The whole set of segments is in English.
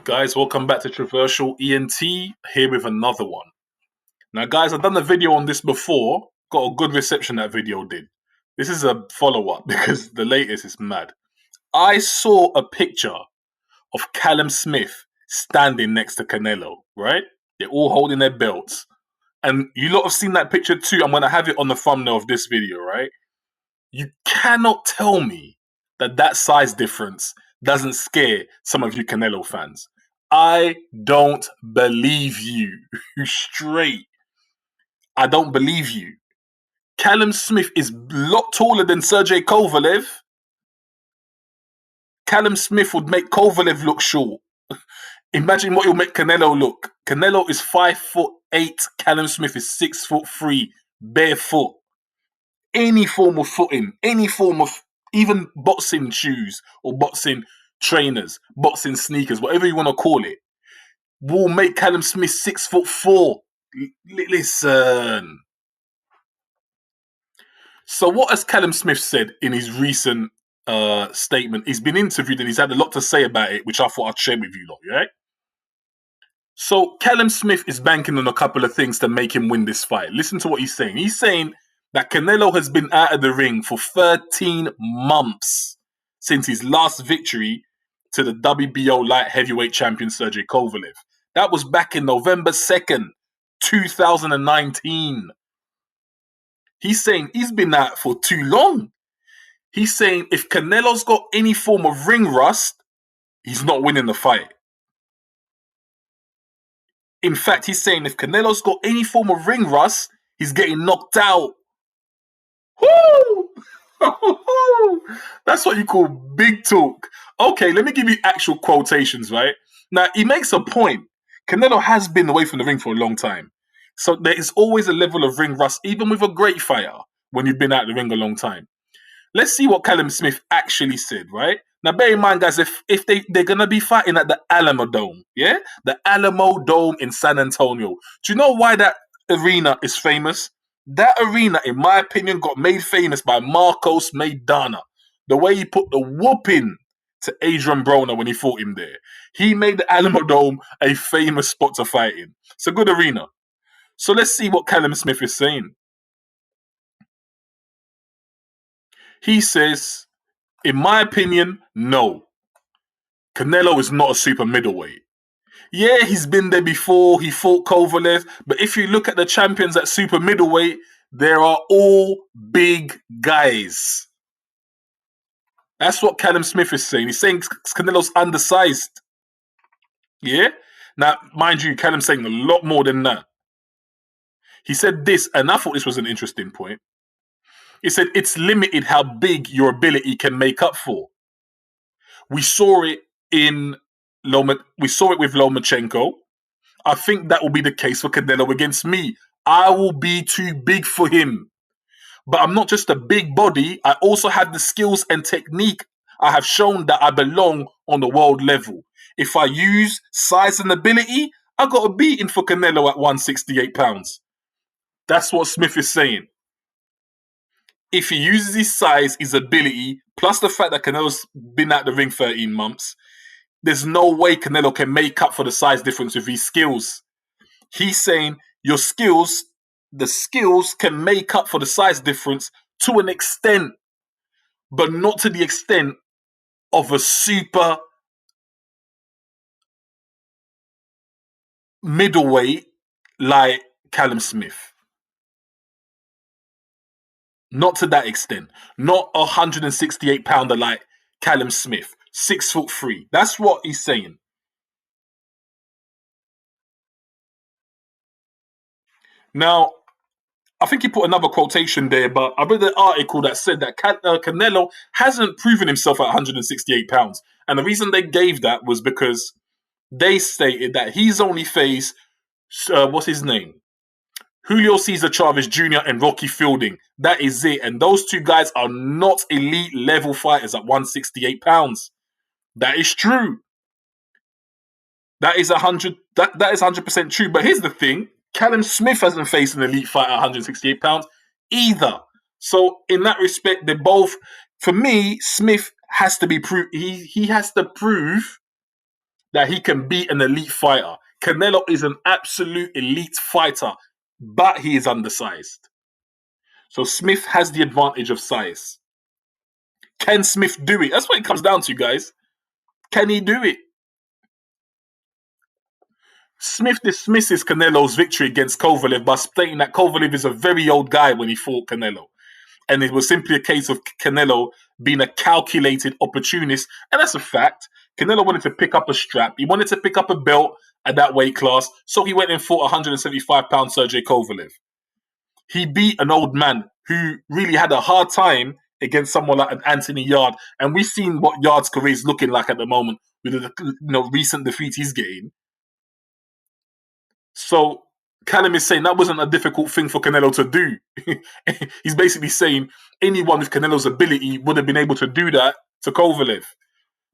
Guys, welcome back to Traversal ENT, here with another one. Now guys, I've done a video on this before, got a good reception that video did. This is a follow-up because the latest is mad. I saw a picture of Callum Smith standing next to Canelo, right? They're all holding their belts. And you lot have seen that picture too. I'm going to have it on the thumbnail of this video, right? You cannot tell me that size difference doesn't scare some of you Canelo fans. I don't believe you. Straight. I don't believe you. Callum Smith is a lot taller than Sergey Kovalev. Callum Smith would make Kovalev look short. Imagine what you'll make Canelo look. Canelo is 5'8". Callum Smith is 6'3", barefoot. Any form of footing, any form of even boxing shoes or boxing trainers, boxing sneakers, whatever you want to call it, will make Callum Smith 6'4". Listen. So what has Callum Smith said in his recent statement? He's been interviewed and he's had a lot to say about it, which I thought I'd share with you lot, right? So Callum Smith is banking on a couple of things to make him win this fight. Listen to what he's saying. He's saying that Canelo has been out of the ring for 13 months since his last victory to the WBO light heavyweight champion Sergey Kovalev. That was back in November 2nd, 2019. He's saying he's been out for too long. He's saying if Canelo's got any form of ring rust, he's not winning the fight. In fact, he's saying if Canelo's got any form of ring rust, he's getting knocked out. Woo! That's what you call big talk. Okay, let me give you actual quotations, right? Now, he makes a point. Canelo has been away from the ring for a long time. So there is always a level of ring rust, even with a great fighter, when you've been out of the ring a long time. Let's see what Callum Smith actually said, right? Now, bear in mind, guys, if they're going to be fighting at the Alamo Dome, yeah? The Alamo Dome in San Antonio. Do you know why that arena is famous? That arena, in my opinion, got made famous by Marcos Maidana. The way he put the whooping to Adrian Broner when he fought him there. He made the Alamo Dome a famous spot to fight in. It's a good arena. So let's see what Callum Smith is saying. He says, in my opinion, no. Canelo is not a super middleweight. Yeah, he's been there before. He fought Kovalev. But if you look at the champions at super middleweight, there are all big guys. That's what Callum Smith is saying. He's saying Canelo's undersized. Yeah? Now, mind you, Callum's saying a lot more than that. He said this, and I thought this was an interesting point. He said, it's limited how big your ability can make up for. We saw it with Lomachenko. I think that will be the case for Canelo against me. I will be too big for him. But I'm not just a big body. I also have the skills and technique. I have shown that I belong on the world level. If I use size and ability, I got a beating for Canelo at 168 pounds. That's what Smith is saying. If he uses his size, his ability, plus the fact that Canelo's been at the ring 13 months, there's no way Canelo can make up for the size difference with his skills. He's saying the skills can make up for the size difference to an extent, but not to the extent of a super middleweight like Callum Smith. Not to that extent. Not a 168 pounder like Callum Smith. 6'3". That's what he's saying. Now, I think he put another quotation there, but I read an article that said that Canelo hasn't proven himself at 168 pounds. And the reason they gave that was because they stated that he's only faced, what's his name? Julio Cesar Chavez Jr. and Rocky Fielding. That is it. And those two guys are not elite level fighters at 168 pounds. That is true. That is 100% true. But here's the thing. Callum Smith hasn't faced an elite fighter at 168 pounds either. So in that respect, they're both, for me, Smith has to be proved. He has to prove that he can beat an elite fighter. Canelo is an absolute elite fighter, but he is undersized. So Smith has the advantage of size. Can Smith do it? That's what it comes down to, guys. Can he do it? Smith dismisses Canelo's victory against Kovalev by stating that Kovalev is a very old guy when he fought Canelo. And it was simply a case of Canelo being a calculated opportunist. And that's a fact. Canelo wanted to pick up a strap. He wanted to pick up a belt at that weight class. So he went and fought 175-pound Sergey Kovalev. He beat an old man who really had a hard time against someone like an Anthony Yard. And we've seen what Yard's career is looking like at the moment with the recent defeat he's getting. So Callum is saying that wasn't a difficult thing for Canelo to do. He's basically saying anyone with Canelo's ability would have been able to do that to Kovalev.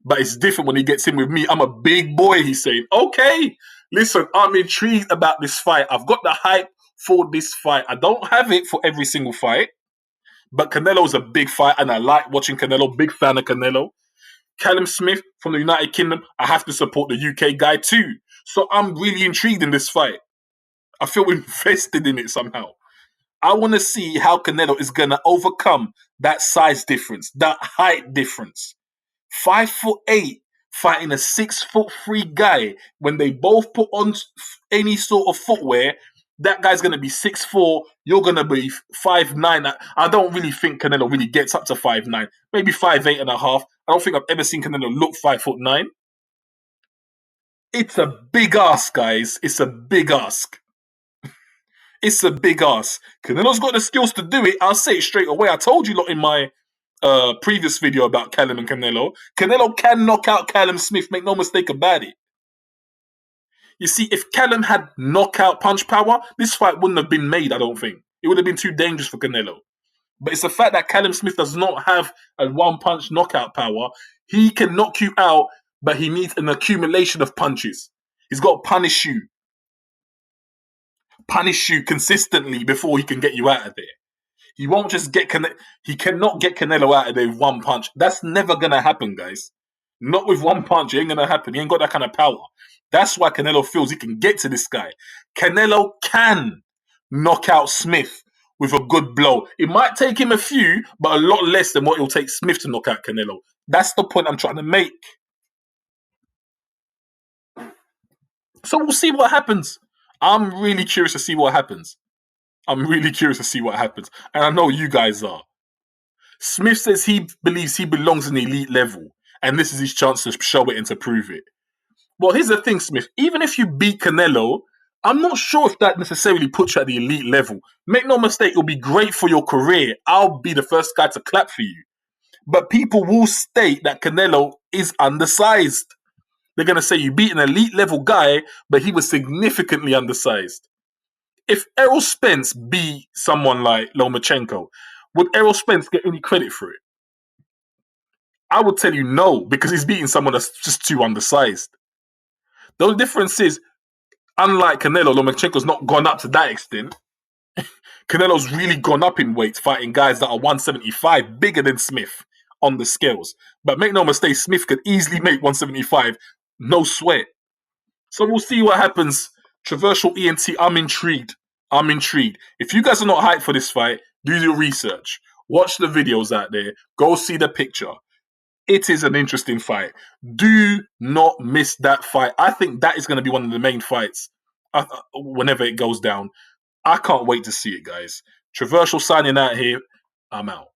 But it's different when he gets in with me. I'm a big boy, he's saying. Okay, listen, I'm intrigued about this fight. I've got the hype for this fight. I don't have it for every single fight. But Canelo's a big fight, and I like watching Canelo. Big fan of Canelo. Callum Smith from the United Kingdom, I have to support the UK guy too. So I'm really intrigued in this fight. I feel invested in it somehow. I want to see how Canelo is going to overcome that size difference, that height difference. 5'8", fighting a 6'3" guy. When they both put on any sort of footwear, that guy's going to be 6'4", you're going to be 5'9". I don't really think Canelo really gets up to 5'9", maybe 5'8 and a half. I don't think I've ever seen Canelo look 5'9". It's a big ask, guys. It's a big ask. It's a big ask. Canelo's got the skills to do it. I'll say it straight away. I told you lot in my previous video about Callum and Canelo. Canelo can knock out Callum Smith. Make no mistake about it. You see, if Callum had knockout punch power, this fight wouldn't have been made, I don't think. It would have been too dangerous for Canelo. But it's the fact that Callum Smith does not have a one-punch knockout power. He can knock you out, but he needs an accumulation of punches. He's got to punish you consistently before he can get you out of there. He won't just get he cannot get Canelo out of there with one punch. That's never gonna happen, guys. Not with one punch, it ain't gonna happen. He ain't got that kind of power. That's why Canelo feels he can get to this guy. Canelo can knock out Smith with a good blow. It might take him a few, but a lot less than what it'll take Smith to knock out Canelo. That's the point I'm trying to make. So we'll see what happens. I'm really curious to see what happens. I'm really curious to see what happens. And I know you guys are. Smith says he believes he belongs in the elite level. And this is his chance to show it and to prove it. Well, here's the thing, Smith. Even if you beat Canelo, I'm not sure if that necessarily puts you at the elite level. Make no mistake, it'll be great for your career. I'll be the first guy to clap for you. But people will state that Canelo is undersized. They're going to say you beat an elite level guy, but he was significantly undersized. If Errol Spence beat someone like Lomachenko, would Errol Spence get any credit for it? I would tell you no, because he's beating someone that's just too undersized. The only difference is, unlike Canelo, Lomachenko's not gone up to that extent. Canelo's really gone up in weight, fighting guys that are 175, bigger than Smith on the scales. But make no mistake, Smith could easily make 175, no sweat. So we'll see what happens. Controversial ENT, I'm intrigued. If you guys are not hyped for this fight, do your research. Watch the videos out there. Go see the picture. It is an interesting fight. Do not miss that fight. I think that is going to be one of the main fights whenever it goes down. I can't wait to see it, guys. Controversial signing out here. I'm out.